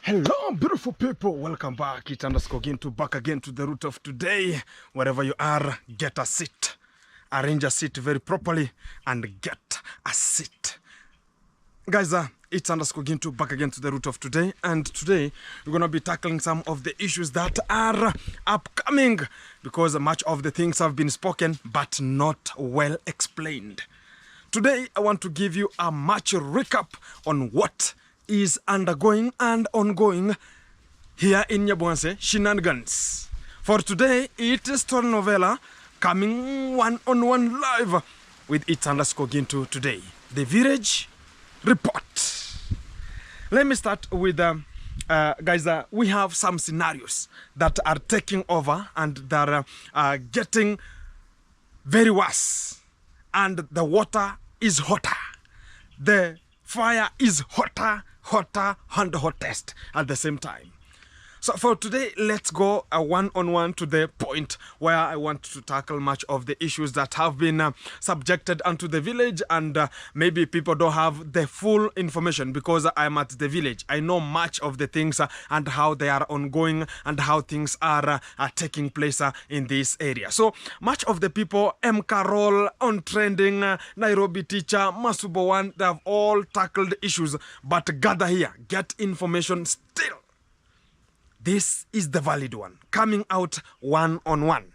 Hello, beautiful people. Welcome back. It's underscore Gintu back again to the root of today. Wherever you are, get a seat. Arrange a seat very properly and get a seat. Guys, it's underscore Gintu back again to the root of today. And today, we're going to be tackling some of the issues that are upcoming because much of the things have been spoken but not well explained. Today, I want to give you a much recap on what is undergoing and ongoing here in Nyabwanse shenanigans. For today, it is story novella coming one-on-one live with It's underscore Gintu today. The Village Report. Let me start with, guys, we have some scenarios that are taking over and that are getting very worse. And the water is hotter. The fire is hotter and hottest at the same time. So for today, let's go one-on-one to the point where I want to tackle much of the issues that have been subjected onto the village, and maybe people don't have the full information because I'm at the village. I know much of the things and how they are ongoing and how things are taking place in this area. So much of the people, M. Carol, On Trending, Nairobi Teacher, Masubo One, they have all tackled issues, but gather here, get information still. This is the valid one, coming out one-on-one.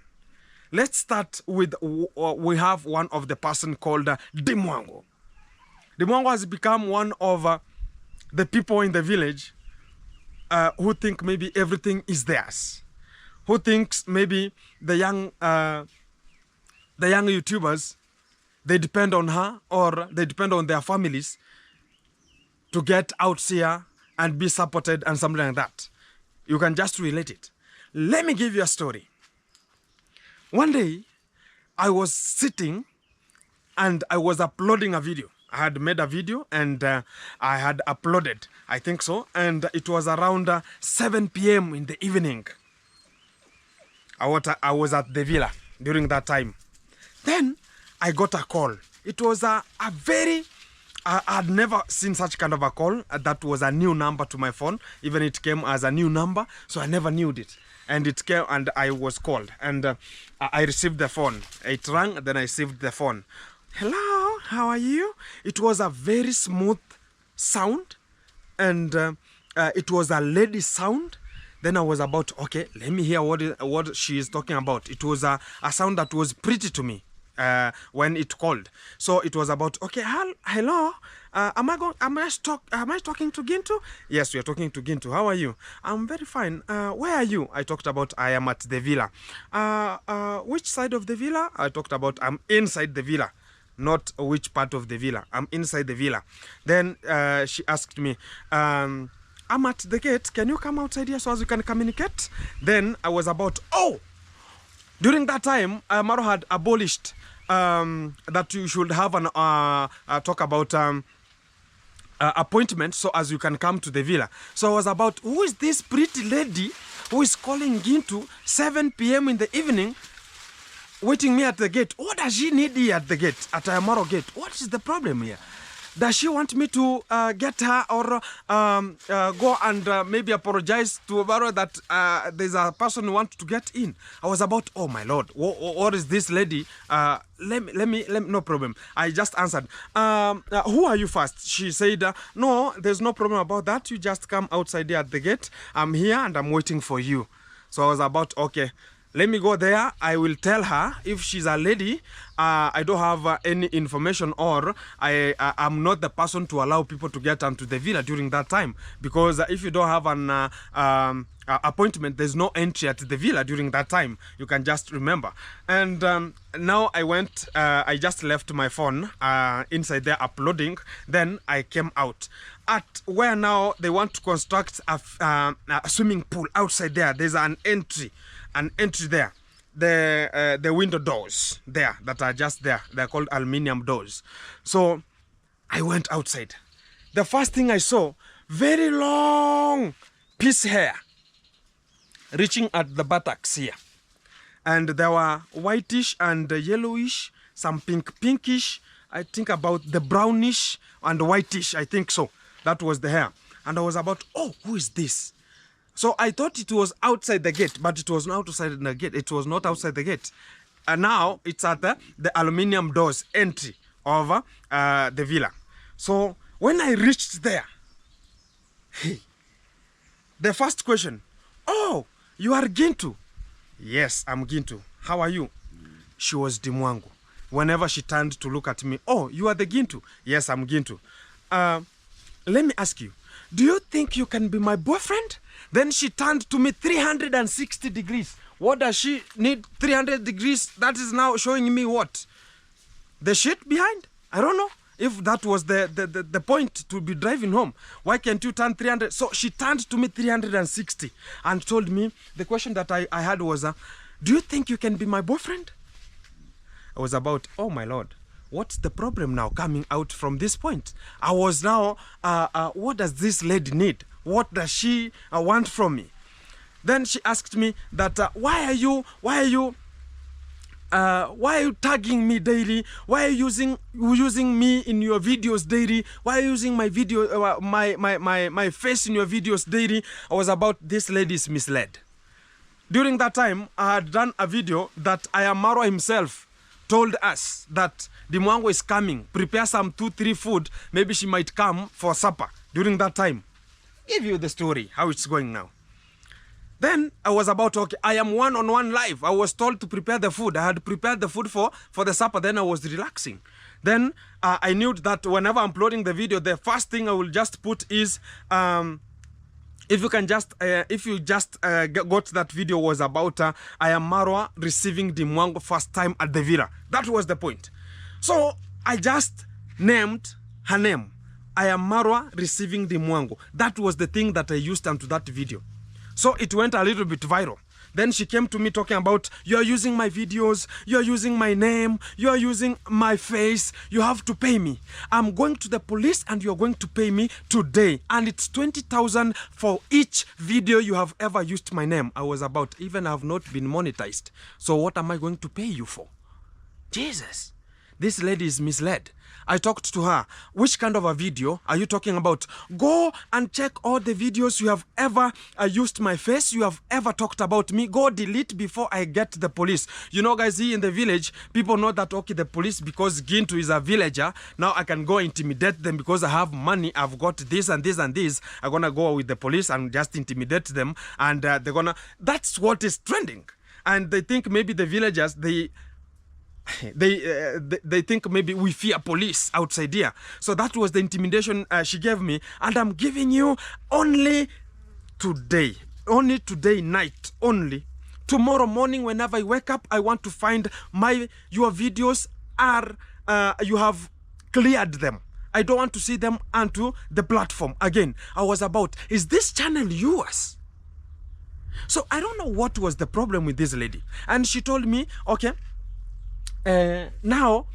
Let's start with, we have one of the person called Mwango. Mwango has become one of the people in the village who think maybe everything is theirs. Who thinks maybe the young YouTubers, they depend on her or they depend on their families to get out here and be supported and something like that. You can just relate it. Let me give you a story. One day, I was sitting and I was uploading a video. I had made a video and I had uploaded, I think so. And it was around 7 p.m. in the evening. I was at the villa during that time. Then I got a call. It was a very... I had never seen such kind of a call. That was a new number to my phone. Even it came as a new number, so I never knew it. And it came and I was called. And I received the phone. It rang, then I received the phone. Hello, how are you? It was a very smooth sound. And it was a lady sound. Then I was about, okay, let me hear what she is talking about. It was a sound that was pretty to me. When it called, so it was about, okay, hello, am I talking to Gintu? Yes, we are talking to Gintu. How are you? I'm very fine. Where are you? I talked about I am at the villa. Which side of the villa? I talked about I'm inside the villa, not which part of the villa. I'm inside the villa. Then she asked me, I'm at the gate. Can you come outside here so as we can communicate? Then I was about, oh. During that time, Maro had abolished that you should have an talk about appointment so as you can come to the villa. So I was about, who is this pretty lady who is calling Gintu 7 p.m. in the evening, waiting me at the gate? What does she need here at the gate, at Maro gate? What is the problem here? Does she want me to get her or go and maybe apologize to Maro that there's a person who wants to get in? I was about, oh my Lord, what is this lady? Let me, no problem. I just answered, who are you first? She said, no, there's no problem about that. You just come outside there at the gate. I'm here and I'm waiting for you. So I was about, okay. Let me go there. I will tell her if she's a lady. I don't have any information, or I'm not the person to allow people to get onto the villa during that time. Because if you don't have an appointment, there's no entry at the villa during that time. You can just remember. And now I went, I just left my phone inside there uploading. Then I came out. At where now they want to construct a swimming pool outside there. There's an entry there. The window doors there that are just there. They're called aluminium doors. So I went outside. The first thing I saw, very long piece hair reaching at the buttocks here. And there were whitish and yellowish, some pinkish, I think about the brownish and whitish, I think so. That was the hair. and I was about, oh, who is this? So I thought it was outside the gate, but it was not outside the gate. It was not outside the gate. And now it's at the aluminium doors entry of the villa. So when I reached there, the first question, oh, you are Gintu? Yes, I'm Gintu. How are you? She was Mwango. Whenever she turned to look at me, oh, you are the Gintu? Yes, I'm Gintu. Let me ask you, do you think you can be my boyfriend? Then she turned to me 360 degrees. What does she need 300 degrees? That is now showing me what? The shit behind? I don't know. If that was the point to be driving home, why can't you turn 300? So she turned to me 360 and told me, the question that I had was, do you think you can be my boyfriend? I was about, oh my Lord, what's the problem now coming out from this point? I was now, what does this lady need? What does she want from me? Then she asked me that, why are you tagging me daily? Why are you using me in your videos daily? Why are you using my video, my face in your videos daily? I was about, this lady is misled. During that time, I had done a video that Ayamaro himself told us that the Mwango is coming. Prepare some 2-3 food. Maybe she might come for supper. During that time, give you the story, how it's going now. Then I was about, okay, I am one-on-one live. I was told to prepare the food. I had prepared the food for the supper. Then I was relaxing. Then I knew that whenever I'm uploading the video, the first thing I will just put is, if you just got that video was about I am Marwa receiving the Mwango first time at the villa. That was the point. So I just named her name. I am Marwa receiving the Mwango. That was the thing that I used onto that video. So it went a little bit viral. Then she came to me talking about, you are using my videos, you are using my name, you are using my face, you have to pay me. I'm going to the police and you're going to pay me today. And it's 20,000 for each video you have ever used my name. I was about, even I have not been monetized. So what am I going to pay you for? Jesus, this lady is misled. I talked to her, which kind of a video are you talking about? Go and check all the videos you have ever used my face, you have ever talked about me. Go delete before I get the police. You know, guys, here in the village, people know that, okay, the police, because Gintu is a villager, now I can go intimidate them because I have money, I've got this and this and this. I'm gonna go with the police and just intimidate them, and they're gonna, that's what is trending. And they think maybe the villagers, they think maybe we fear police outside here. So that was the intimidation she gave me, and I'm giving you only today night only. Tomorrow morning whenever I wake up, I want to find your videos are you have cleared them. I don't want to see them onto the platform again. I was about, is this channel yours? So I don't know what was the problem with this lady, and she told me, okay, now,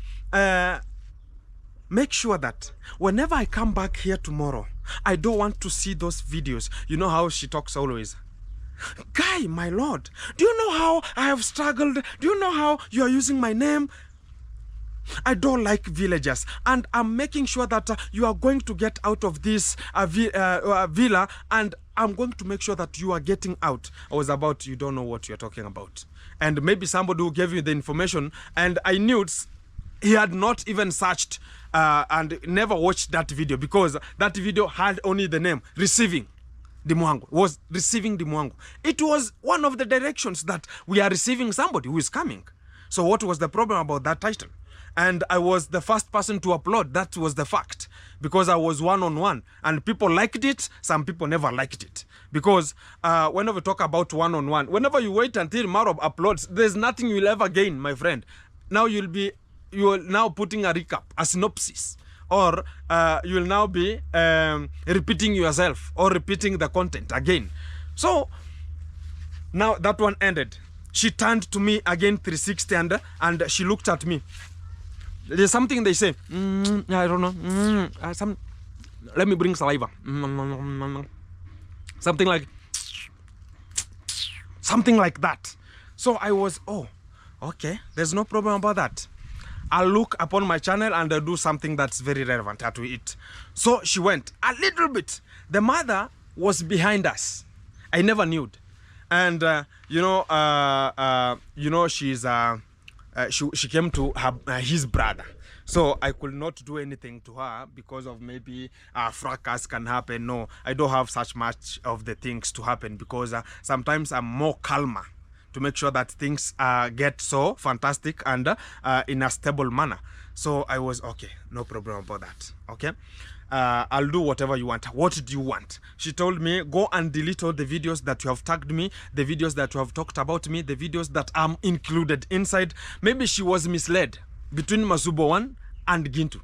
make sure that whenever I come back here tomorrow, I don't want to see those videos. You know how she talks always. Guy, my Lord, do you know how I have struggled? Do you know how you are using my name? I don't like villagers, and I'm making sure that you are going to get out of this villa, and I'm going to make sure that you are getting out. I was about, you don't know what you're talking about. And maybe somebody who gave you the information, and I knew he had not even searched and never watched that video, because that video had only the name, receiving the Mwango, was receiving the Mwango. It was one of the directions that we are receiving somebody who is coming. So what was the problem about that title? And I was the first person to upload. That was the fact, because I was one-on-one, and people liked it. Some people never liked it, because whenever we talk about one-on-one, whenever you wait until Marob uploads, there's nothing you'll ever gain, my friend. Now you are now putting a recap, a synopsis, or you'll now be repeating yourself or repeating the content again. So now that one ended. She turned to me again 360, and she looked at me. There's something they say. I don't know. Let me bring saliva. Something like that. So I was, oh, okay. There's no problem about that. I'll look upon my channel and I'll do something that's very relevant to it. So she went a little bit. The mother was behind us. I never knew. And she came to his brother. So I could not do anything to her because of maybe fracas can happen. No, I don't have such much of the things to happen because sometimes I'm more calmer to make sure that things get so fantastic and in a stable manner. So I was okay, no problem about that. Okay, I'll do whatever you want. What do you want? She told me, go and delete all the videos that you have tagged me, the videos that you have talked about me, the videos that I'm included inside. Maybe she was misled between Masubo 1 and Gintu.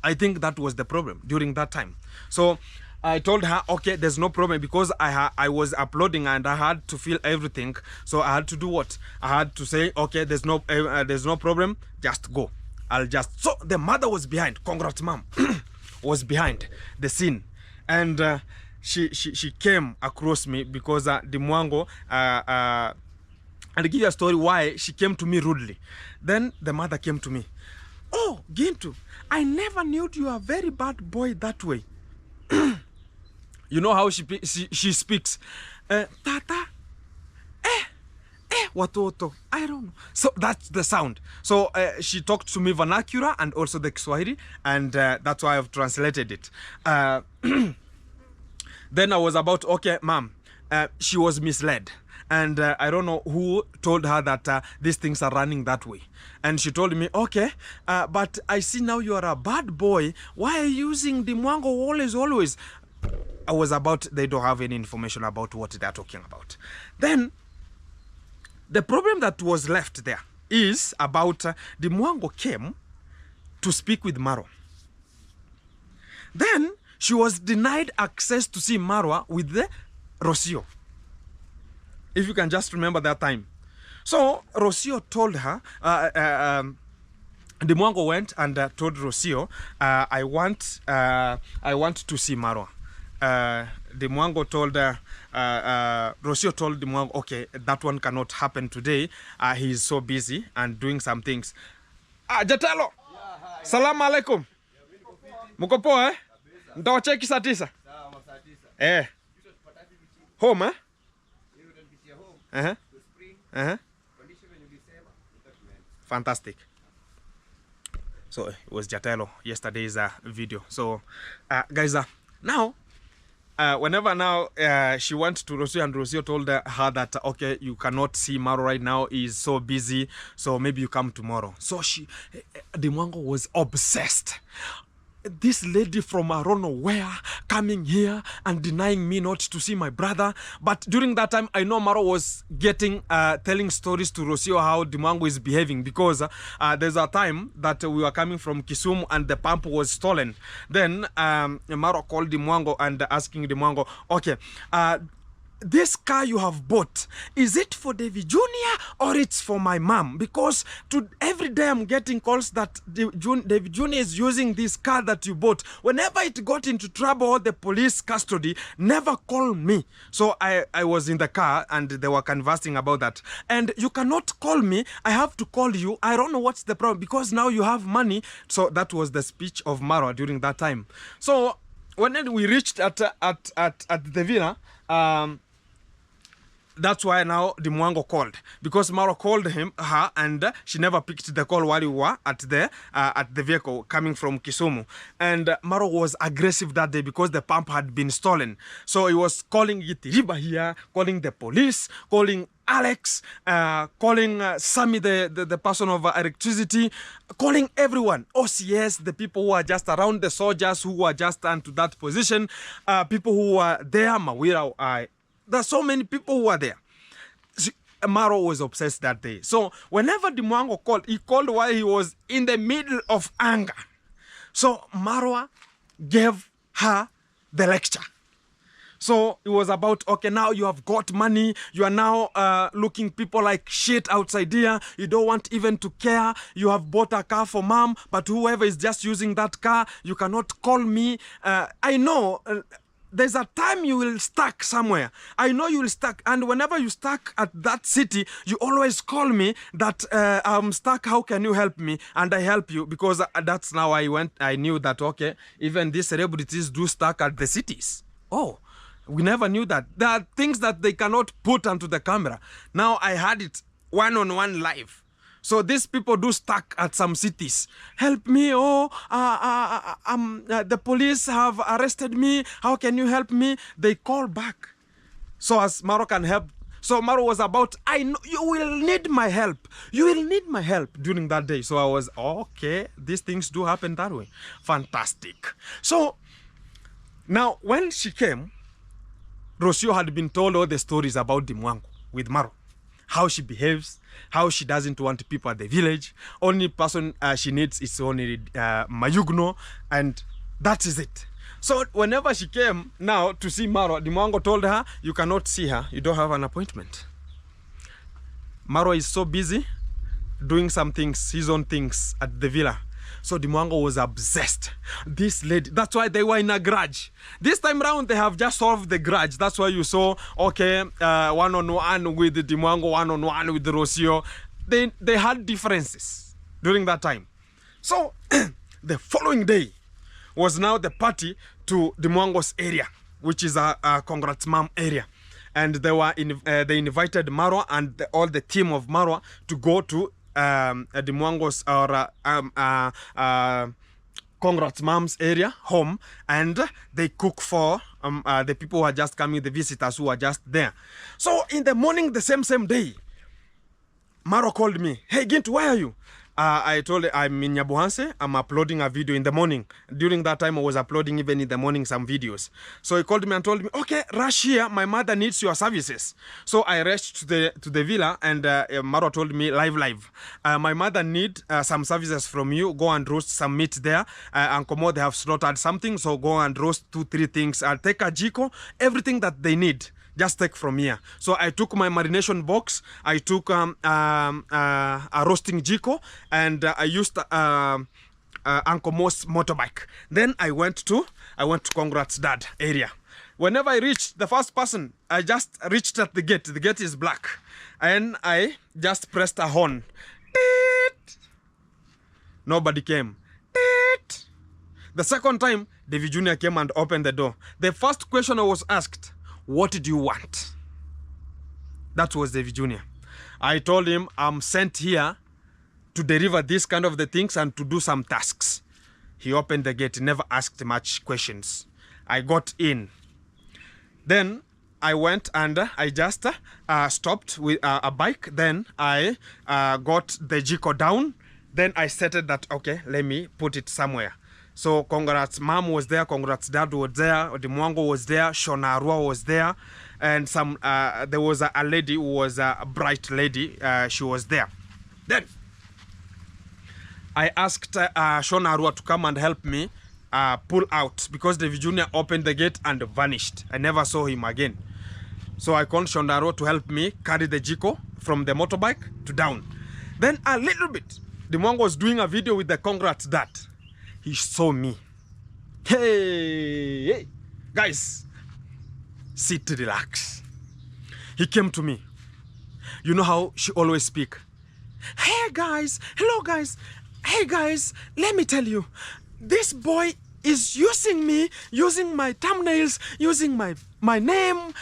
I think that was the problem during that time. So I told her, okay, there's no problem, because I was uploading and I had to feel everything. So I had to do what? I had to say, okay, there's no problem, just go. So the mother was behind. Congrats, mom. Was behind the scene, and she came across me because the Mwango, and I'll give you a story why she came to me rudely. Then the mother came to me. Oh, Gintu, I never knew you are a very bad boy that way. You know how she speaks. Tata, watoto, I don't know. So that's the sound. So she talked to me vernacular and also the Kiswahili, and that's why I've translated it. Then I was about, okay, mom, she was misled. And I don't know who told her that these things are running that way. And she told me, okay, but I see now you are a bad boy. Why are you using the Mwango always? I was about, they don't have any information about what they're talking about. Then the problem that was left there is about the Mwango came to speak with Marwa. Then she was denied access to see Marwa with the Rocio. If you can just remember that time. So Rocio told her, the Mwango went and told Rocio, I want to see Marwa. The Mwango told Rocio told the Mwango, okay, that one cannot happen today. He is so busy and doing some things. Jatelo, salamu alaikum. Muko poa, eh? Nitawacheki saa 9. Home, eh? Fantastic. So it was Jatelo yesterday's video. So guys, now whenever now she went to Rocio, and Rocio told her that okay, you cannot see Maro right now, he's so busy, so maybe you come tomorrow. So the Mwango was obsessed. This lady from I don't know where coming here and denying me not to see my brother. But during that time, I know Maro was getting telling stories to Rocio how the Mwango is behaving, because there's a time that we were coming from Kisumu and the pump was stolen. Then Maro called the Mwango and asking the Mwango, okay, this car you have bought, is it for David Jr. or it's for my mom? Because every day I'm getting calls that David Jr. is using this car that you bought. Whenever it got into trouble or the police custody, never call me. So I was in the car and they were conversing about that. And you cannot call me, I have to call you. I don't know what's the problem, because now you have money. So that was the speech of Marwa during that time. So when we reached at the villa, that's why now the Mwango called, because Maro called her and she never picked the call while we were at the vehicle coming from Kisumu. And Maro was aggressive that day because the pump had been stolen. So he was calling Itiriba here, calling the police, calling Alex, calling Sammy, the person of electricity, calling everyone, OCS, the people who are just around, the soldiers who were just into that position, people who were there, Mawira, there's so many people who are there. Maro was obsessed that day. So whenever the Mwango called, he called while he was in the middle of anger. So Marwa gave her the lecture. So it was about, okay, now you have got money. You are now looking people like shit outside here. You don't want even to care. You have bought a car for mom, but whoever is just using that car, you cannot call me. I know... there's a time you will stuck somewhere. I know you will stuck, and whenever you stuck at that city, you always call me that I'm stuck, how can you help me? And I help you, because that's now I knew that, okay, even these celebrities do stuck at the cities. Oh, we never knew that. There are things that they cannot put onto the camera. Now I had it one-on-one live. So these people do stuck at some cities. Help me, the police have arrested me. How can you help me? They call back. So as Maro can help. So Maro was about, I know you will need my help. You will need my help during that day. So I was, okay, these things do happen that way. Fantastic. So now when she came, Rocio had been told all the stories about the Mwango with Maro. How she behaves, how she doesn't want people at the village. Only person she needs is only Mayugno, and that is it. So whenever she came now to see Maro, the Mwango told her, you cannot see her, you don't have an appointment. Maro is so busy doing some things, his own things at the villa. So the Mwango was obsessed. This lady, that's why they were in a grudge. This time round, they have just solved the grudge. That's why you saw, okay, one-on-one with the Mwango, one-on-one with the Rocio. They had differences during that time. So the following day was now the party to the Mwango's area, which is a Congrats Mom area. And they invited Maro and all the team of Maro to go to the Mwango's or Congrats Mom's area home, and they cook for the people who are just coming, the visitors who are just there. So in the morning, the same day, Maro called me. Hey Gint, where are you? I told her I'm in Nyabuhanse. I'm uploading a video in the morning. During that time, I was uploading even in the morning some videos. So he called me and told me, okay, rush here. My mother needs your services. So I rushed to the villa, and Maro told me, live. My mother need some services from you. Go and roast some meat there. Ankomo, they have slaughtered something. So go and roast 2-3 things. I'll take a jiko, everything that they need. Just take from here. So I took my marination box. I took a roasting jiko, and I used Uncle Mo's motorbike. Then I went to Congrats Dad area. Whenever I reached the first person, I just reached at the gate. The gate is black, and I just pressed a horn. Nobody came. The second time, David Jr. came and opened the door. The first question I was asked, what did you want? That was David Jr. I told him I'm sent here to deliver this kind of the things and to do some tasks. He opened the gate, never asked much questions. I got in. Then I went and I just stopped with a bike. Then I got the jiko down. Then I stated that, okay, let me put it somewhere. So Congrats Mom was there, Congrats Dad was there, the Mwango was there, Shona Arua was there, and some there was a lady who was a bright lady. She was there. Then I asked Shona Arua to come and help me pull out, because David Jr. opened the gate and vanished. I never saw him again. So I called Shona Arua to help me carry the jiko from the motorbike to down. Then a little bit, the Mwango was doing a video with the Congrats Dad. He saw me. Hey, guys, sit, relax. He came to me. You know how she always speak. Hey guys, hello guys. Hey guys, let me tell you, this boy is using me, using my thumbnails, using my name.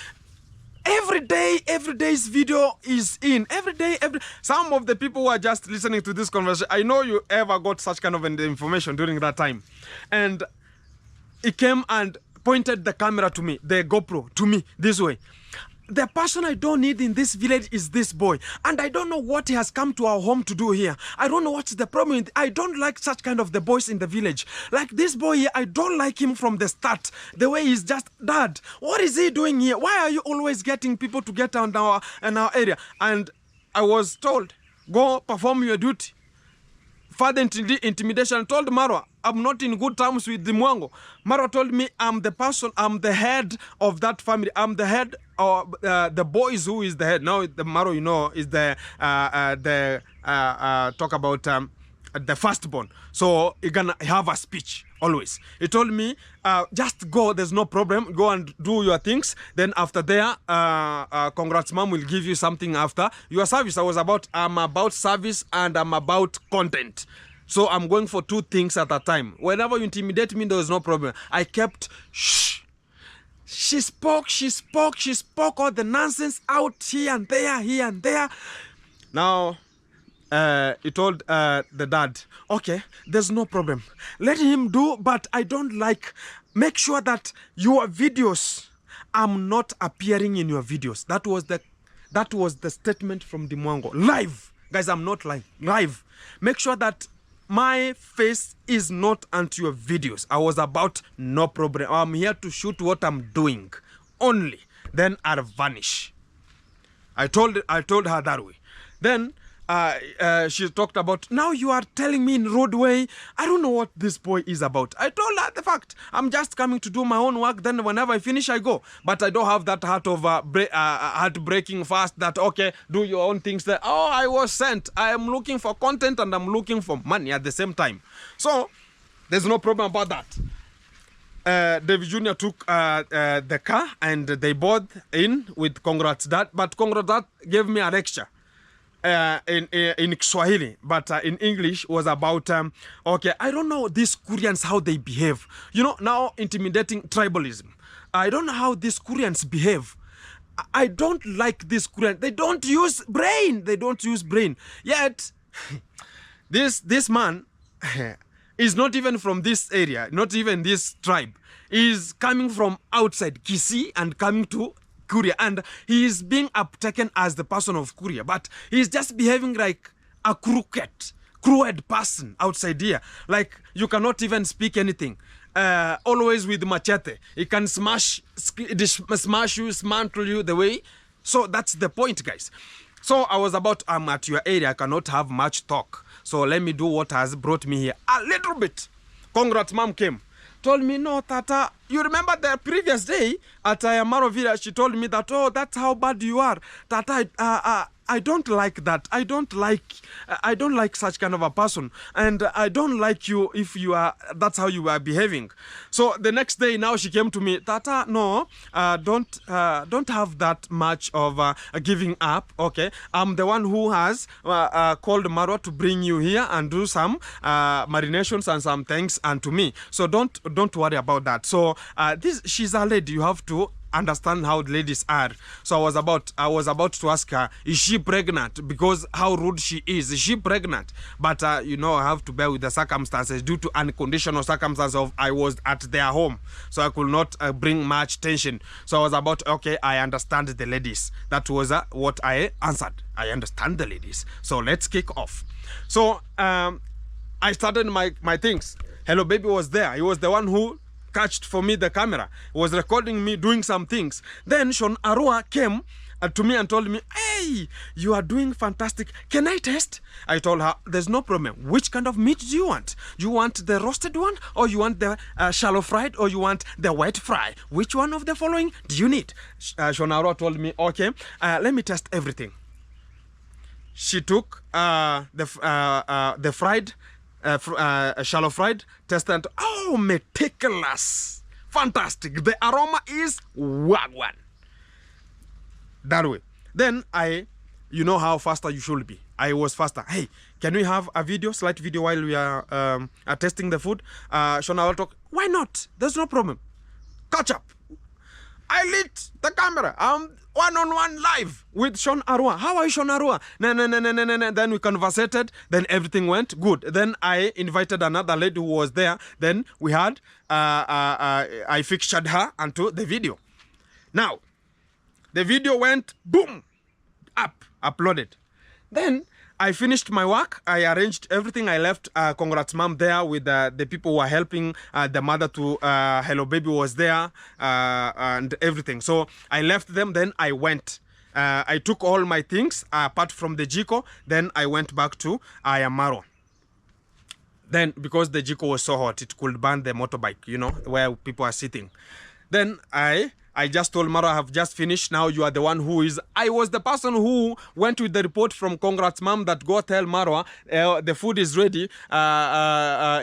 Every day's video is in. Every day. Some of the people who are just listening to this conversation, I know you ever got such kind of information during that time. And he came and pointed the camera to me, the GoPro to me, this way. The person I don't need in this village is this boy. And I don't know what he has come to our home to do here. I don't know what's the problem. I don't like such kind of the boys in the village. Like this boy here, I don't like him from the start. The way he's just, Dad, what is he doing here? Why are you always getting people to get on our area? And I was told, go perform your duty. Further intimidation. Told Maro, I'm not in good terms with the Mwango. Maro told me I'm the person, I'm the head of that family. I'm the head of the boys who is the head. Now the Maro, you know, is the talk about the firstborn. So you're gonna have a speech always. He told me, just go, there's no problem. Go and do your things. Then after there, Congrats Mom will give you something after your service. I'm about service and I'm about content. So I'm going for 2 things at a time. Whenever you intimidate me, there is no problem. I kept shh. She spoke all the nonsense out here and there. Now, he told the dad, okay, there's no problem. Let him do, but I don't like, make sure that your videos, I'm not appearing in your videos. That was the statement from the Mwango. Live. Guys, I'm not lying. Live. Make sure that my face is not onto your videos. I was about, no problem. I'm here to shoot what I'm doing. Only. Then I'll vanish. I told her that way. Then she talked about, now you are telling me in roadway. I don't know what this boy is about. I told her the fact. I'm just coming to do my own work. Then whenever I finish, I go. But I don't have that heart of heartbreaking fast that, okay, do your own things there. Oh, I was sent. I am looking for content and I'm looking for money at the same time. So there's no problem about that. David Jr. took the car and they both in with Congrats Dad. But Congrats Dad gave me a lecture. In Swahili, but in English was about, okay, I don't know these Koreans, how they behave. You know, now intimidating tribalism. I don't know how these Koreans behave. I don't like this Korean. They don't use brain. They don't use brain. Yet, this man is not even from this area, not even this tribe. He's coming from outside Kisi and coming to Korea, and he is being uptaken as the person of Korea, but he's just behaving like a cruel person outside here. Like, you cannot even speak anything. Always with machete. He can smash you, dismantle you the way. So that's the point, guys. So I was about, I'm at your area, I cannot have much talk. So let me do what has brought me here. A little bit. Congrats, mom came. Told me, no, Tata, you remember the previous day at Ayamaro Villa, she told me that, oh, that's how bad you are. Tata, I don't like that. I don't like such kind of a person. And I don't like you if you are, that's how you are behaving. So the next day now she came to me, Tata, no, don't have that much of giving up, okay? I'm the one who has called Marwa to bring you here and do some marinations and some things unto me. So don't worry about that. So she's a lady, you have to understand how ladies are. So I was about to ask her, is she pregnant? Because how rude she is. Is she pregnant? But you know, I have to bear with the circumstances due to unconditional circumstances of I was at their home, so I could not bring much tension. So I was about, okay, I understand the ladies. That was what I answered. I understand the ladies. So let's kick off. So I started my things. Hello Baby was there. He was the one who catched for me the camera. He was recording me doing some things. Then Sean Arua came to me and told me, hey, you are doing fantastic. Can I test? I told her, there's no problem. Which kind of meat do you want? You want the roasted one, or you want the shallow fried, or you want the wet fry? Which one of the following do you need? Sean Arua told me, okay, let me test everything. She took the fried, shallow fried, tested. Oh, meticulous, fantastic. The aroma is wagwan. That way. Then you know how faster you should be. I was faster. Hey, can we have a video, slight video while we are testing the food? Shona will talk. Why not? There's no problem. Catch up. I lit the camera. I'm one-on-one live with Sean Arua. How are you, Sean Arua? No. Then we conversated. Then everything went good. Then I invited another lady who was there. Then we had, I fixtured her onto the video. Now, the video went boom, uploaded. Then I finished my work. I arranged everything. I left Congrats Mom there with the people who were helping the mother to Hello Baby was there and everything. So I left them. Then I went. I took all my things apart from the Jiko. Then I went back to Ayamaro. Then because the Jiko was so hot, it could burn the motorbike, you know, where people are sitting. Then I just told Mara, I have just finished. Now you are the one who is... I was the person who went with the report from Congrats Mom that go tell Marwa the food is ready.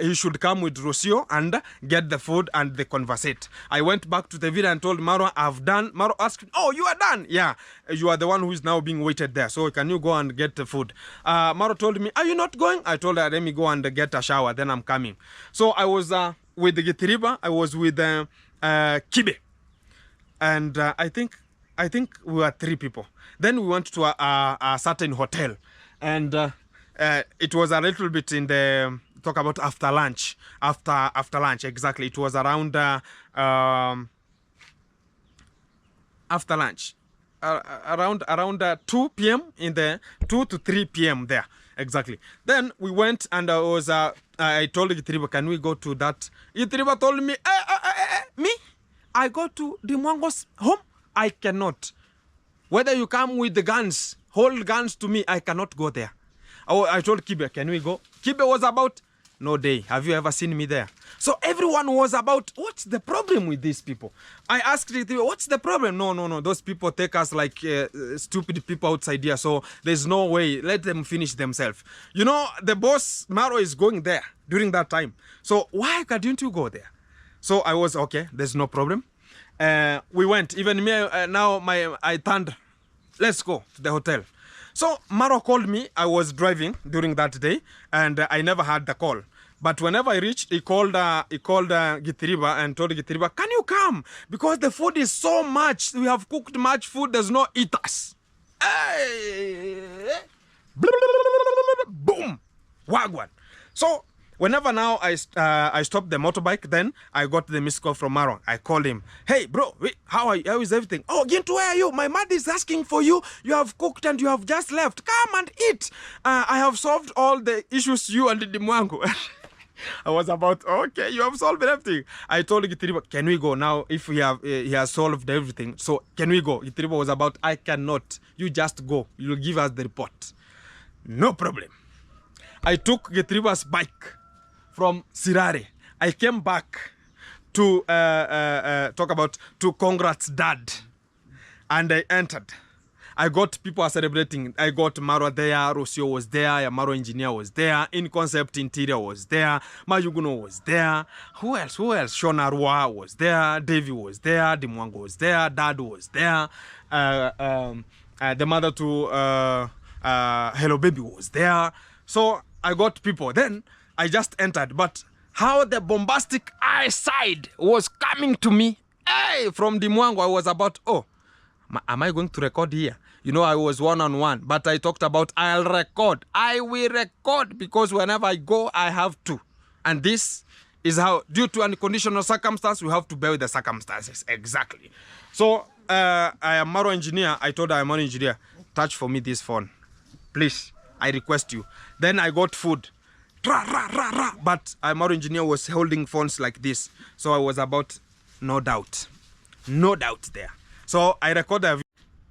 He should come with Rocio and get the food and they conversate. I went back to the villa and told Marwa, I've done. Marwa asked, oh, you are done? Yeah, you are the one who is now being waited there. So can you go and get the food? Marwa told me, are you not going? I told her, let me go and get a shower. Then I'm coming. So I was with the Gitiriba. I was with Kibe. and I think we were 3 people. Then we went to a certain hotel, and it was a little bit in the talk about after lunch. After lunch, exactly. It was around after lunch, around 2 p.m. in the 2 to 3 p.m. there. Exactly. Then we went, and I told Gitriba, can we go to that? Gitriba told me, me? I go to the Mwango's home? I cannot. Whether you come with the guns, hold guns to me, I cannot go there. I told Kibe, can we go? Kibe was about, no day. Have you ever seen me there? So everyone was about, what's the problem with these people? I asked, what's the problem? No. Those people take us like stupid people outside here. So there's no way. Let them finish themselves. You know, the boss, Maro, is going there during that time. So why couldn't you go there? So I was, okay, there's no problem. We went. Even me, I turned, let's go to the hotel. So Maro called me. I was driving during that day, and I never had the call. But whenever I reached, he called Gitiriba and told Gitiriba, can you come? Because the food is so much. We have cooked much food. There's no eaters. Hey. Boom. Wagwan. So whenever now I stopped the motorbike, then I got the missed call from Maro. I called him. Hey, bro, wait, how are you? How is everything? Oh, Gintu, where are you? My mother is asking for you. You have cooked and you have just left. Come and eat. I have solved all the issues you and the Mwango. I was about, okay, you have solved everything. I told Gitiriba, can we go now? If he has solved everything, so can we go? Gitiriba was about, I cannot. You just go. You'll give us the report. No problem. I took Gitiriba's bike from Sirare. I came back to to Congrats Dad, and I entered. I got people are celebrating. I got Maro there, Rosio was there, Maro Engineer was there, In Concept Interior was there, Mayuguno was there. Who else? Shona Rua was there, Davy was there, Dimwango was there, Dad was there, the mother to Hello Baby was there. So I got people. Then I just entered, but how the bombastic eye side was coming to me, hey, from Dimwango, I was about, oh, am I going to record here? You know, I was one-on-one, but I talked about I'll record. I will record because whenever I go, I have to. And this is how, due to unconditional circumstance, we have to bear with the circumstances. Exactly. So, I am Maro Engineer. I told her I'm an engineer. Touch for me this phone. Please, I request you. Then I got food. But Maro Engineer was holding phones like this. So I was about, no doubt. No doubt there. So I recorded a video.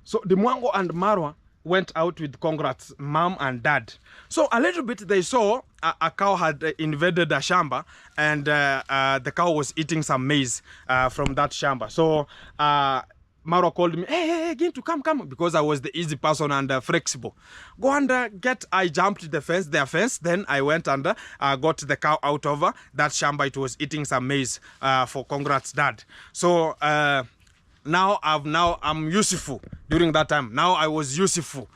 So the Mwango and Marwa went out with Congrats, mom and dad. So a little bit they saw a cow had invaded a shamba, and the cow was eating some maize from that shamba. So Marwa called me, hey, Gintu, come, because I was the easy person and flexible. Go and get, I jumped their fence, then I went and got the cow out of that shamba. It was eating some maize for Congrats dad. So now I'm useful. During that time, now I was useful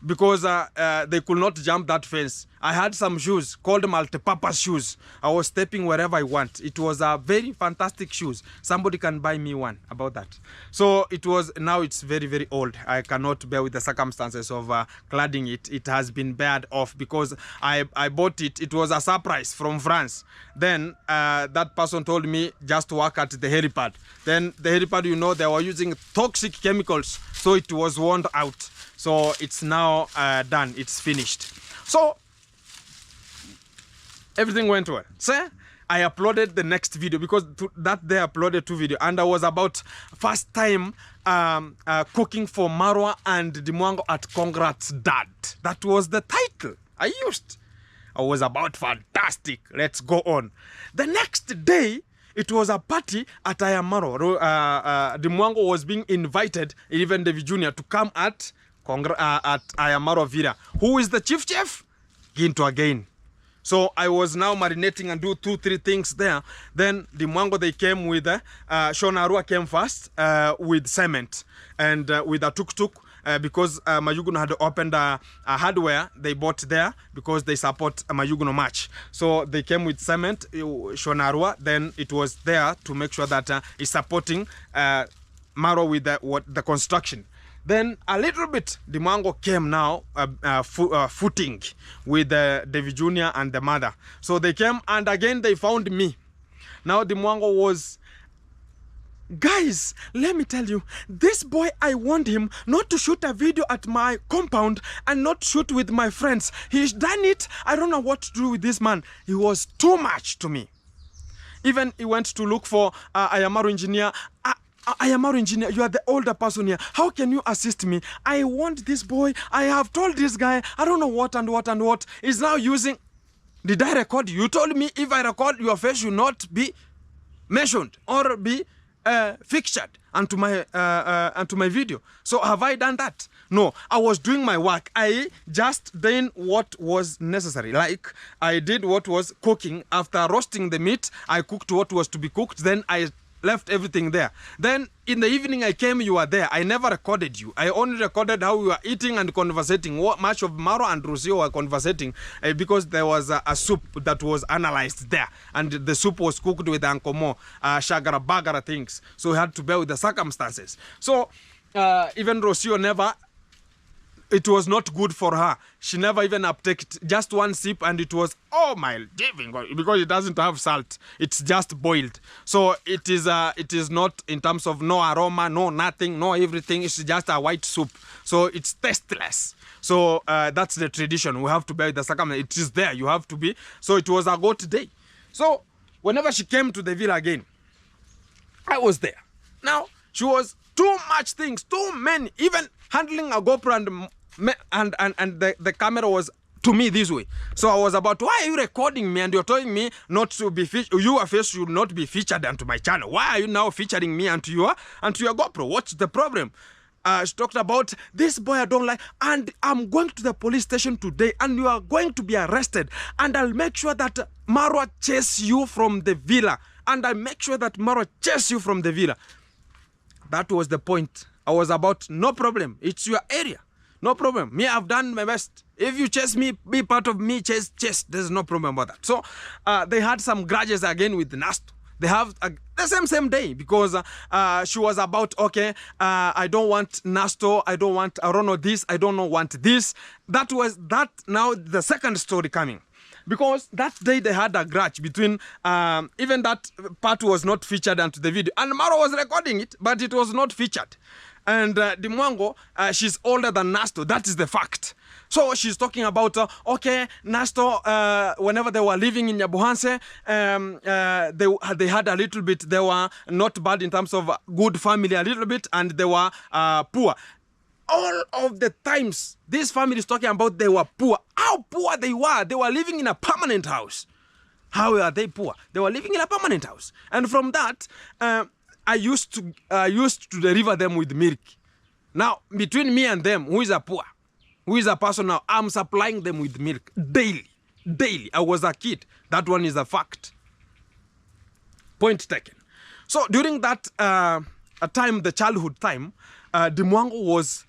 because they could not jump that fence. I had some shoes called multi-purpose shoes. I was stepping wherever I want. It was a very fantastic shoes. Somebody can buy me one about that. So it was, now it's very, very old. I cannot bear with the circumstances of cladding it. It has been bared off because I bought it. It was a surprise from France. Then that person told me just work at the helipad. Then the helipad, you know, they were using toxic chemicals. So it was worn out. So it's now done. It's finished. So everything went well. So I uploaded the next video because that day I uploaded 2 videos, and I was about first time cooking for Marwa and Dimwango at Congrats Dad. That was the title I used. I was about fantastic. Let's go on. The next day, it was a party at Ayamaro. Dimwango was being invited, even David Jr., to come at Ayamaro Villa. Who is the chief chef? Ginto again. So I was now marinating and do 2-3 things there. Then the Mwango, they came with, Shonarua came first with cement and with a tuk-tuk because Mayuguno had opened a hardware they bought there because they support a Mayuguno match. So they came with cement, Shonarua, then it was there to make sure that it's supporting Maro with the construction. Then a little bit, the Mwango came now footing with David Jr. and the mother. So they came and again they found me. Now the Mwango was, guys, let me tell you, this boy, I want him not to shoot a video at my compound and not shoot with my friends. He's done it. I don't know what to do with this man. He was too much to me. Even he went to look for Ayamaru engineer. Ayamaru engineer, you are the older person here. How can you assist me? I want this boy. I have told this guy, I don't know what and what and what. He's now using, did I record you? You told me if I record, your face should not be mentioned or be featured onto my video. So have I done that? No, I was doing my work. I just did what was necessary. Like I did what was cooking. After roasting the meat, I cooked what was to be cooked. Then I left everything there. Then in the evening I came, you were there. I never recorded you. I only recorded how we were eating and conversating. What much of Maro and Rusio were conversating because there was a soup that was analyzed there, and the soup was cooked with Ankomo, shagara bagara things. So we had to bear with the circumstances. So even Rusio never, it was not good for her. She never even uptaked just one sip, and it was, oh my living God, because it doesn't have salt. It's just boiled. So it is not in terms of no aroma, no nothing, no everything. It's just a white soup. So it's tasteless. So that's the tradition. We have to bear the circumstance. It is there. You have to be. So it was a goat day. So whenever she came to the villa again, I was there. Now, she was too much things, too many, even handling a GoPro and the camera was to me this way. So I was about, why are you recording me and you're telling me not to be featured? Your face should not be featured onto my channel. Why are you now featuring me onto your GoPro? What's the problem? She talked about this boy I don't like, and I'm going to the police station today, and you are going to be arrested, and I'll make sure that Marwa chase you from the villa, and I'll make sure that Marwa chase you from the villa. That was the point. I was about, no problem. It's your area. No problem. Me, I've done my best. If you chase me, be part of me, chase. There's no problem about that. So they had some grudges again with Nasto. They have the same day because she was about, okay, I don't want Nasto. I don't know this. I don't want this. That was that. Now the second story coming. Because that day they had a grudge between, even that part was not featured onto the video. And Maro was recording it, but it was not featured. And the Mwango, she's older than Nasto. That is the fact. So she's talking about, okay, Nasto, whenever they were living in Nyabuhanse, they had a little bit, they were not bad in terms of good family a little bit, and they were poor. All of the times this family is talking about they were poor. How poor they were living in a permanent house. How are they poor? They were living in a permanent house. And from that, I used to deliver them with milk. Now, between me and them, who is a poor? Who is a person now? I'm supplying them with milk daily. Daily. I was a kid. That one is a fact. Point taken. So during that time, the childhood time, the Mwango was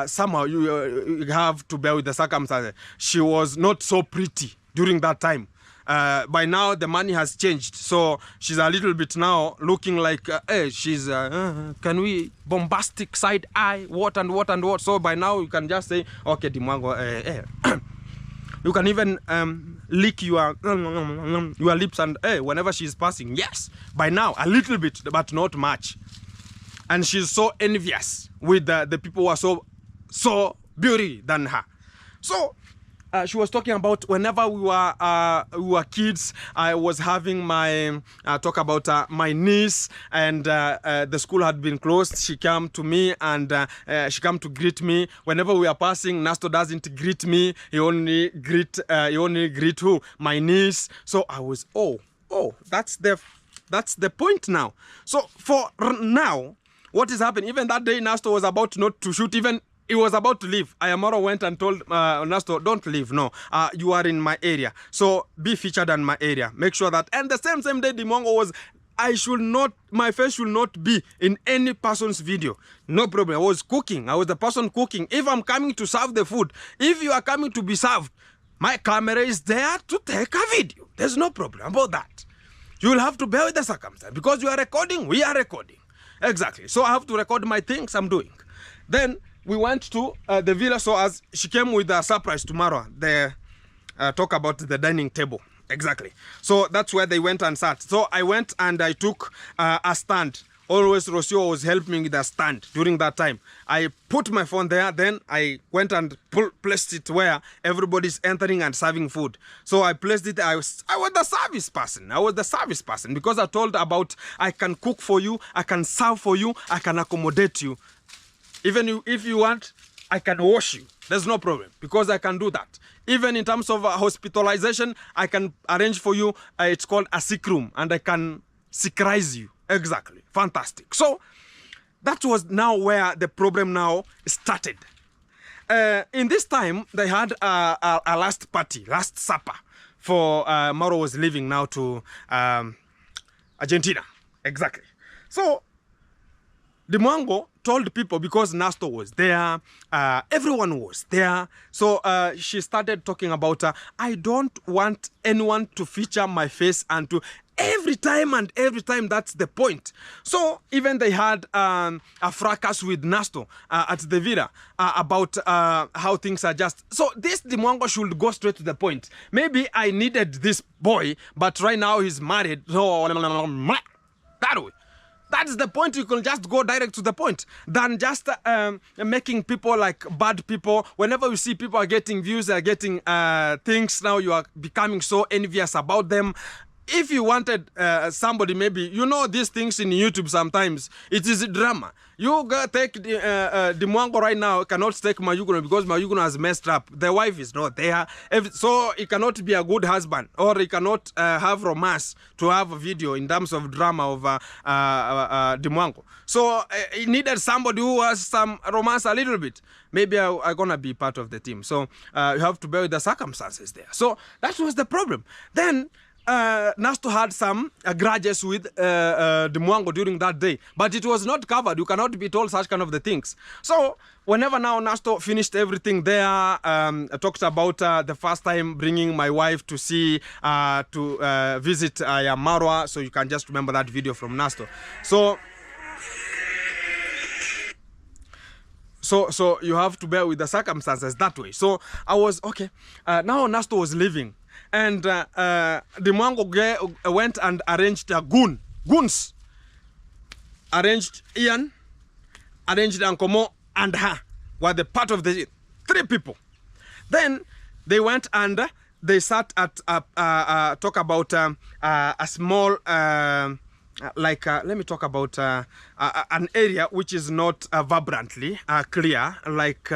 somehow, you have to bear with the circumstances. She was not so pretty during that time. By now the money has changed, so she's a little bit now looking like she's can we bombastic side eye, what and what and what. So by now you can just say, okay, Diango, you can even lick your lips and whenever she's passing. Yes, by now a little bit, but not much. And she's so envious with the people who are so beauty than her. So she was talking about whenever we were kids, I was having my talk about my niece, and the school had been closed. She came to me and she came to greet me. Whenever we are passing, Nasto doesn't greet me. He only greet who? My niece. So I was, oh, that's the point now. So for now, what is happening? Even that day, Nasto was about not to shoot. Even he was about to leave. Ayamaro went and told Nasto, don't leave. No, you are in my area. So be featured in my area. Make sure that. And the same day, the Mwango was, my face should not be in any person's video. No problem. I was cooking. I was the person cooking. If I'm coming to serve the food, if you are coming to be served, my camera is there to take a video. There's no problem about that. You will have to bear with the circumstance because you are recording. We are recording. Exactly. So I have to record my things I'm doing. Then we went to the villa. So as she came with a surprise tomorrow, they talk about the dining table. Exactly. So that's where they went and sat. So I went and I took a stand. Always Rocio was helping me with a stand during that time. I put my phone there, then I went and placed it where everybody's entering and serving food. So I placed it, I was the service person. I was the service person because I told about I can cook for you, I can serve for you, I can accommodate you. Even if you want, I can wash you. There's no problem because I can do that. Even in terms of hospitalization, I can arrange for you. It's called a sick room, and I can sickerize you. Exactly. Fantastic. So that was now where the problem now started. In this time, they had a last party, last supper for Mauro was leaving now to Argentina. Exactly. So the Mwango told people, because Nasto was there, everyone was there. So she started talking about, I don't want anyone to feature my face and to every time, that's the point. So even they had a fracas with Nasto at the villa about how things are just. So this Diango should go straight to the point. Maybe I needed this boy, but right now he's married. So that way. That's the point. You can just go direct to the point than just making people like bad people. Whenever you see people are getting views, are getting things, now you are becoming so envious about them. If you wanted somebody, maybe, you know these things in YouTube sometimes, it is drama. You go take the Mwango right now, cannot take Mayuguno because Mayuguno has messed up. The wife is not there. So he cannot be a good husband, or he cannot have romance to have a video in terms of drama of the Mwango. So he needed somebody who has some romance a little bit. Maybe I'm going to be part of the team. So you have to bear with the circumstances there. So that was the problem. Then Nasto had some grudges with the Mwango during that day, but it was not covered. You cannot be told such kind of the things. So whenever now Nasto finished everything there, I talked about the first time bringing my wife to see, to visit Marwa. So you can just remember that video from Nasto. So you have to bear with the circumstances that way. So I was, okay, now Nasto was leaving. And the Mwango went and arranged goons. Arranged Ian, arranged Ankomo, and her were the part of the 3 people. Then they went and they sat at talk about a small let me talk about an area which is not vibrantly clear, like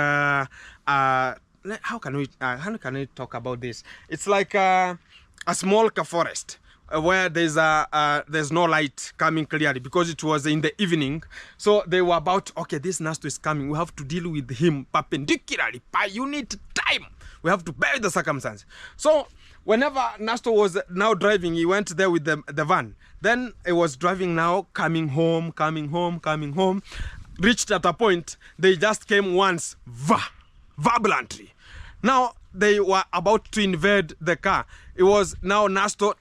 how can we talk about this? It's like a small forest where there's no light coming clearly because it was in the evening. So they were about, okay, this Nasto is coming. We have to deal with him perpendicularly. You need time. We have to bear the circumstance. So whenever Nasto was now driving, he went there with the van. Then he was driving now, coming home. Reached at a point, they just came once, violently. Now they were about to invade the car. It was now Nasto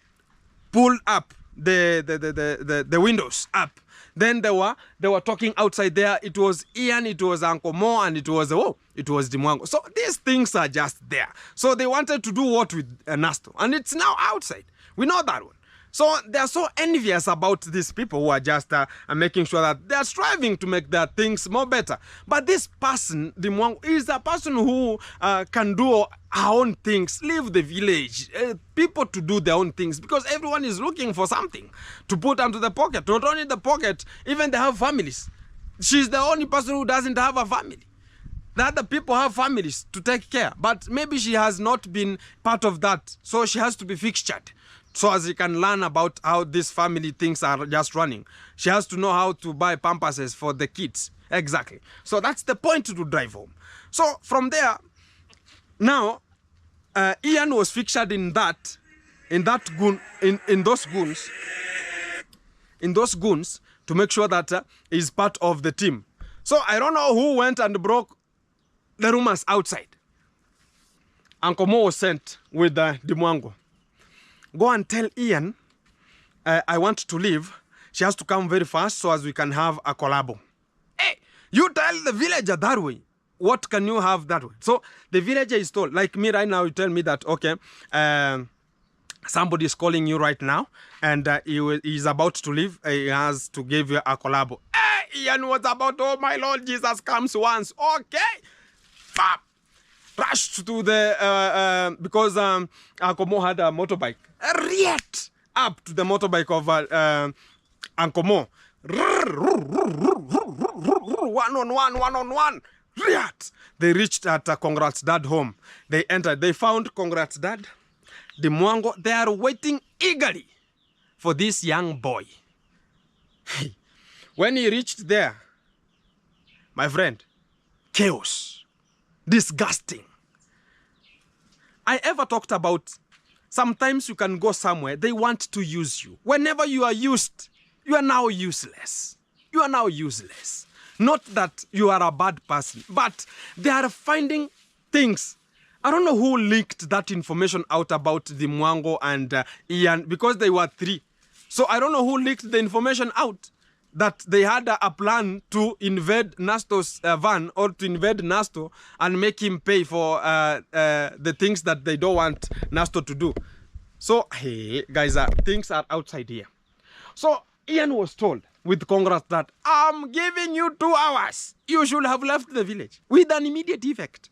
pulled up the windows up. Then they were talking outside there. It was Ian, it was Uncle Mo, and it was Diango. So these things are just there. So they wanted to do what with Nasto, and it's now outside. We know that one. So they are so envious about these people who are just making sure that they are striving to make their things more better. But this person, the Mwango, is a person who can do her own things, leave the village, people to do their own things, because everyone is looking for something to put into the pocket. Not only the pocket, even they have families. She's the only person who doesn't have a family. The other people have families to take care, but maybe she has not been part of that, so she has to be fixtured. So as you can learn about how these family things are just running. She has to know how to buy pampasses for the kids. Exactly. So that's the point to drive home. So from there, now, Ian was fixtured in those goons to make sure that he's part of the team. So I don't know who went and broke the rumors outside. Uncle Mo was sent with the Mwango. Go and tell Ian, I want to leave. She has to come very fast so as we can have a collabo. Hey, you tell the villager that way. What can you have that way? So the villager is told, like me right now, you tell me that, okay, somebody is calling you right now, and he's about to leave. He has to give you a collabo. Hey, Ian was about, oh my Lord Jesus comes once. Okay. Bam. Rushed to the, because Ankomo had a motorbike. Riet up to the motorbike of Ankomo. One on one. Riet. They reached at Congrats Dad home. They entered. They found Congrats Dad, the Mwango. They are waiting eagerly for this young boy. When he reached there, my friend, chaos. Disgusting. I ever talked about sometimes you can go somewhere, they want to use you. Whenever you are used, you are now useless. You are now useless. Not that you are a bad person, but they are finding things. I don't know who leaked that information out about the Mwango and Ian, because they were 3. So I don't know who leaked the information out that they had a plan to invade Nasto's van, or to invade Nasto and make him pay for the things that they don't want Nasto to do. So, hey, guys, things are outside here. So Ian was told with Congrats that I'm giving you 2 hours. You should have left the village with an immediate effect.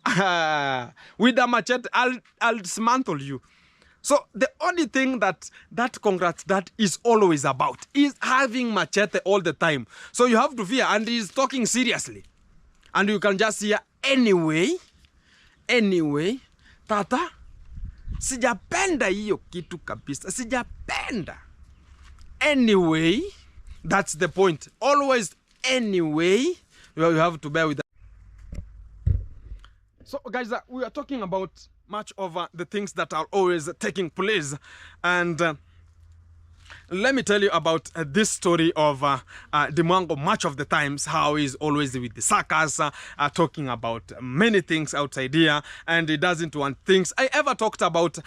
With a machete, I'll dismantle you. So the only thing that Congrats that is always about is having machete all the time. So you have to fear, and he's talking seriously. And you can just hear, anyway, tata, sijapenda hiyo kitu kabisa. Sijapenda. Anyway, that's the point. Always anyway. You have to bear with that. So guys, we are talking about much of the things that are always taking place, and let me tell you about this story of the Mwango. Much of the times how he's always with the suckers, talking about many things outside here, and he doesn't want things. I ever talked about,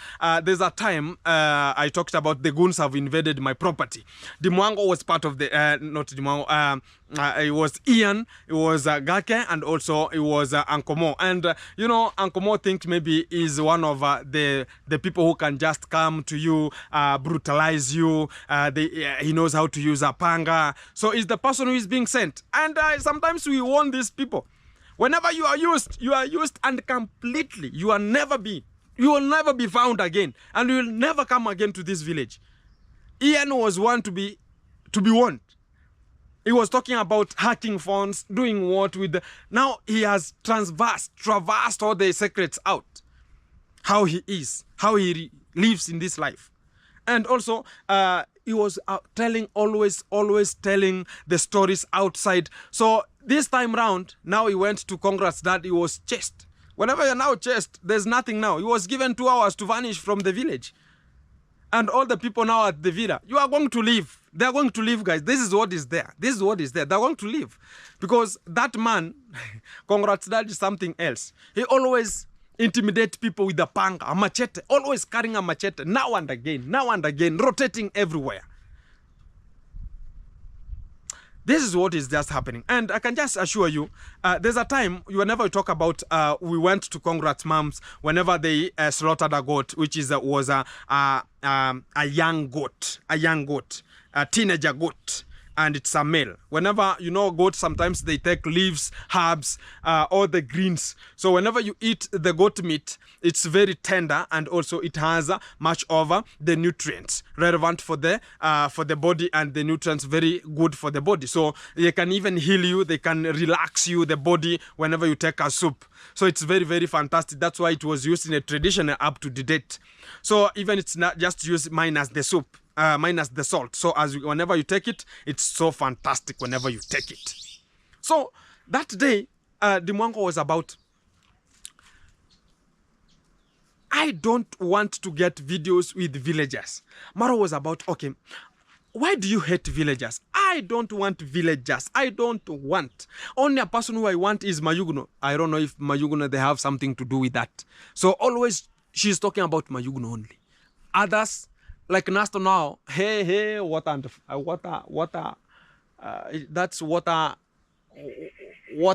there's a time I talked about the goons have invaded my property. The Mwango was part of the, not the Mwango, it was Ian, it was Gake, and also it was Ankomo. And you know, Ankomo thinks maybe is one of the people who can just come to you, brutalize you. He knows how to use a panga. So he's the person who is being sent. And sometimes we warn these people. Whenever you are used and completely. You will never be found again. And you will never come again to this village. Ian was one to be warned. He was talking about hacking phones, doing what with now he has traversed all the secrets out. How he is, how he lives in this life. And also, he was always telling the stories outside. So this time round, now he went to Congrats that he was chased. Whenever you're now chased, there's nothing now. He was given 2 hours to vanish from the village. And all the people now at the villa, you are going to leave. They are going to leave, guys. This is what is there. This is what is there. They're going to leave. Because that man, Congrats, that is something else. He always intimidates people with a panga, a machete, always carrying a machete, now and again, rotating everywhere. This is what is just happening. And I can just assure you, there's a time, whenever we talk about, we went to Congrats moms, whenever they slaughtered a goat, which was a young goat, a teenager goat, and it's a male. Whenever, you know, goats, sometimes they take leaves, herbs, all the greens. So whenever you eat the goat meat, it's very tender, and also it has much of the nutrients relevant for the body, and the nutrients very good for the body. So they can even heal you, they can relax you, the body, whenever you take a soup. So it's very, very fantastic. That's why it was used in a tradition up to the date. So even it's not just used minus the soup. Minus the salt. So whenever you take it, it's so fantastic whenever you take it. So that day, the Mwango was about, I don't want to get videos with villagers. Maro was about, okay, why do you hate villagers? I don't want villagers. I don't want. Only a person who I want is Mayugno. I don't know if Mayugno, they have something to do with that. So always she's talking about Mayugno only. Others, like Nasto now, hey, water and that's water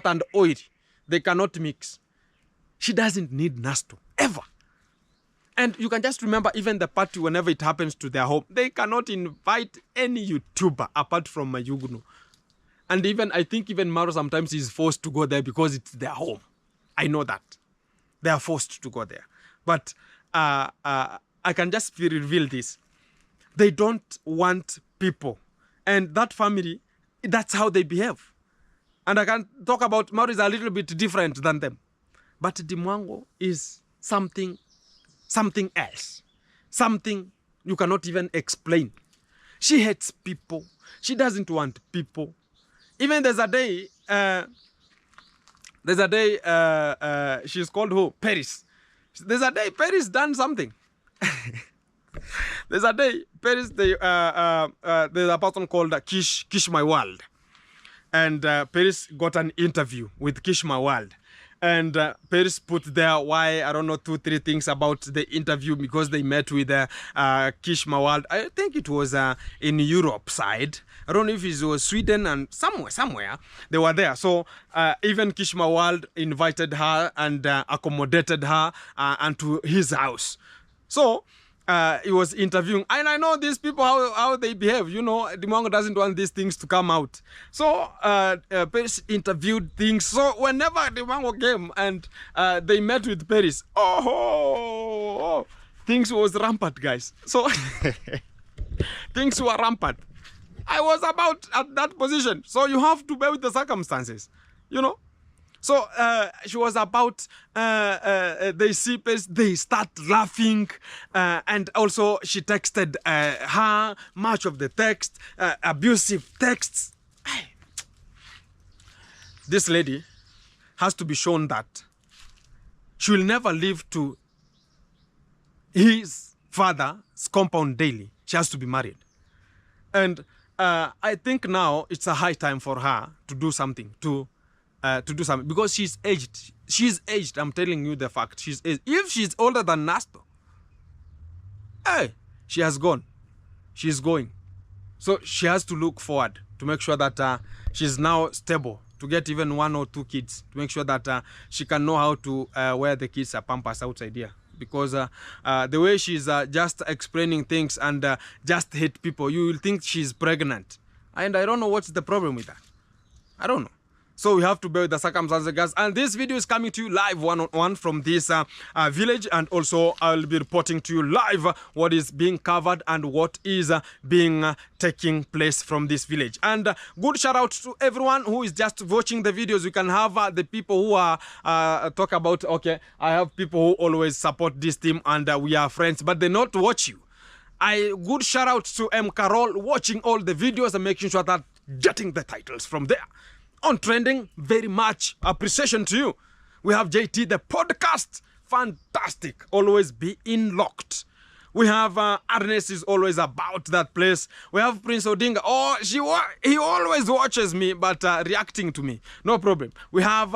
and oil. They cannot mix. She doesn't need Nasto ever. And you can just remember even the party whenever it happens to their home, they cannot invite any YouTuber apart from Mayugno. And even, I think even Maro sometimes is forced to go there because it's their home. I know that. They are forced to go there. But I can just reveal this. They don't want people. And that family, that's how they behave. And I can talk about Maro is a little bit different than them. But the Mwango is something else. Something you cannot even explain. She hates people. She doesn't want people. Even there's a day she's called who? Paris. There's a day Paris done something. There's a day Paris, there's a person called Kish My World. And Paris got an interview with Kish My World. And Paris put there why, I don't know, 2-3 things about the interview because they met with Kish Mawald. I think it was in Europe side. I don't know if it was Sweden and somewhere they were there. So even Kish Mawald invited her and accommodated her onto his house. So he was interviewing, and I know these people how they behave. You know, the Mwango doesn't want these things to come out. So Paris interviewed things. So whenever the Mwango came and they met with Paris, things was rampant, guys. So things were rampant. I was about at that position. So you have to bear with the circumstances, you know. So she was about, they see Paris, they start laughing, and also she texted her, much of the text, abusive texts. This lady has to be shown that she will never live to his father's compound daily. She has to be married. And I think now it's a high time for her to do something, to do something, because she's aged. She's aged. I'm telling you the fact. She's aged. If she's older than Nasto, hey, she has gone. She's going. So she has to look forward to make sure that she's now stable, to get even 1 or 2 kids, to make sure that she can know how to wear the kids a pampers outside here. Because the way she's just explaining things and just hate people, you will think she's pregnant. And I don't know what's the problem with that. I don't know. So we have to bear with the circumstances, guys. And this video is coming to you live one-on-one from this village. And also I'll be reporting to you live what is being covered and what is being taking place from this village. And good shout out to everyone who is just watching the videos. You can have the people who are talk about, okay, I have people who always support this team and we are friends, but they not watch you. Good shout out to M. Carol watching all the videos and making sure that getting the titles from there. On trending, very much appreciation to you. We have JT, the podcast, fantastic, always being locked. We have Ernest is always about that place. We have Prince Odinga. Oh, he always watches me, but reacting to me, no problem. We have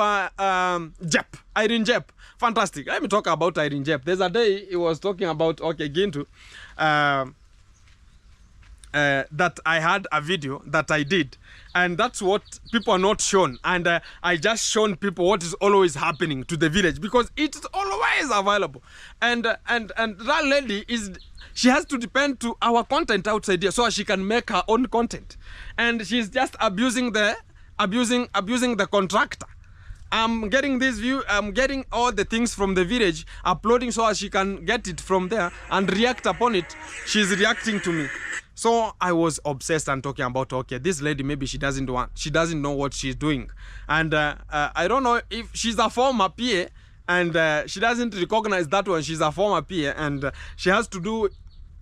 Jep, Irene Jep, fantastic. Let me talk about Irene Jep. There's a day he was talking about, okay, Gintu, that I had a video that I did, and that's what people are not shown. And I just shown people what is always happening to the village, because it's always available. And that lady she has to depend to our content outside here so she can make her own content, and she's just abusing the contractor. I'm getting this view, I'm getting all the things from the village, uploading so she can get it from there and react upon it. She's reacting to me. So I was obsessed and talking about, okay, this lady, maybe she doesn't know what she's doing. And I don't know if she's a former PA, and she doesn't recognize that one. She's a former PA, and she has to do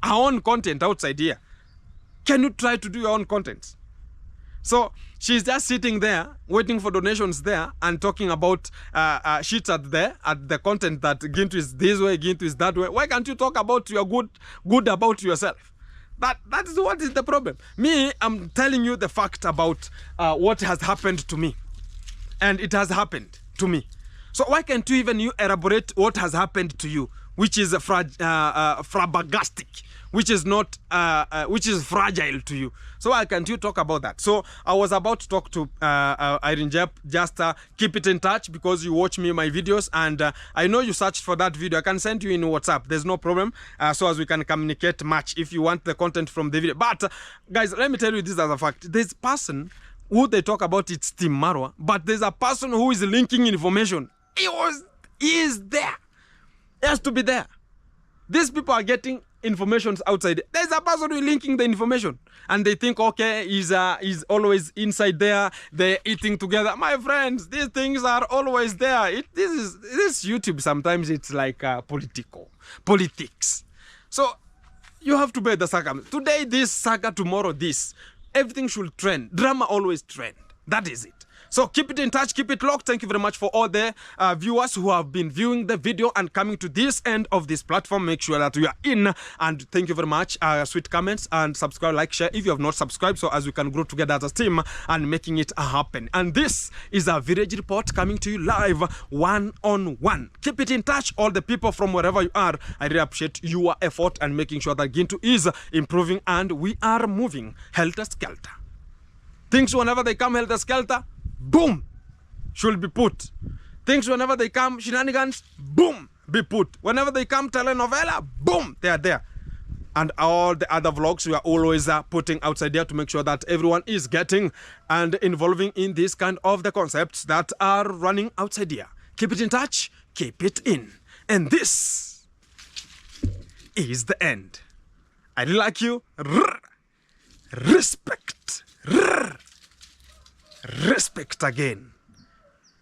her own content outside here. Can you try to do your own content? So she's just sitting there, waiting for donations there, and talking about shit at the content that Gintu is this way, Gintu is that way. Why can't you talk about your good about yourself? That is what is the problem. Me, I'm telling you the fact about what has happened to me. And it has happened to me. So why can't you even elaborate what has happened to you, which is flabbergastic, which is not which is fragile to you. So why can't you talk about that? So I was about to talk to Irene Jep, just keep it in touch, because you watch me my videos, and I know you searched for that video. I can send you in WhatsApp, there's no problem, so as we can communicate much if you want the content from the video. But guys, let me tell you this as a fact. This person who they talk about, it's Team Marwa, but there's a person who is linking information. He is there. He has to be there. These people are getting informations outside. There's a person who is linking the information, and they think, okay, he's always inside there. They're eating together. My friends, these things are always there. This YouTube, sometimes it's like politics. So you have to bear the circumstances. Today this, saga, tomorrow this. Everything should trend. Drama always trend. That is it. So keep it in touch, keep it locked. Thank you very much for all the viewers who have been viewing the video and coming to this end of this platform. Make sure that you are in, and thank you very much. Sweet comments and subscribe, like, share if you have not subscribed, so as we can grow together as a team and making it happen. And this is a Village Report coming to you live, one-on-one. Keep it in touch, all the people from wherever you are. I really appreciate your effort and making sure that Gintu is improving and we are moving helter-skelter. Things whenever they come helter-skelter, boom, should be put. Things whenever they come shenanigans, boom, be put. Whenever they come telenovela, boom, they are there. And all the other vlogs we are always putting outside there to make sure that everyone is getting and involving in this kind of the concepts that are running outside here. Keep it in touch, keep it in. And this is the end. I really like you. Respect. Respect again.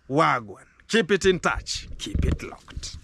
Wagwan. Keep it in touch. Keep it locked.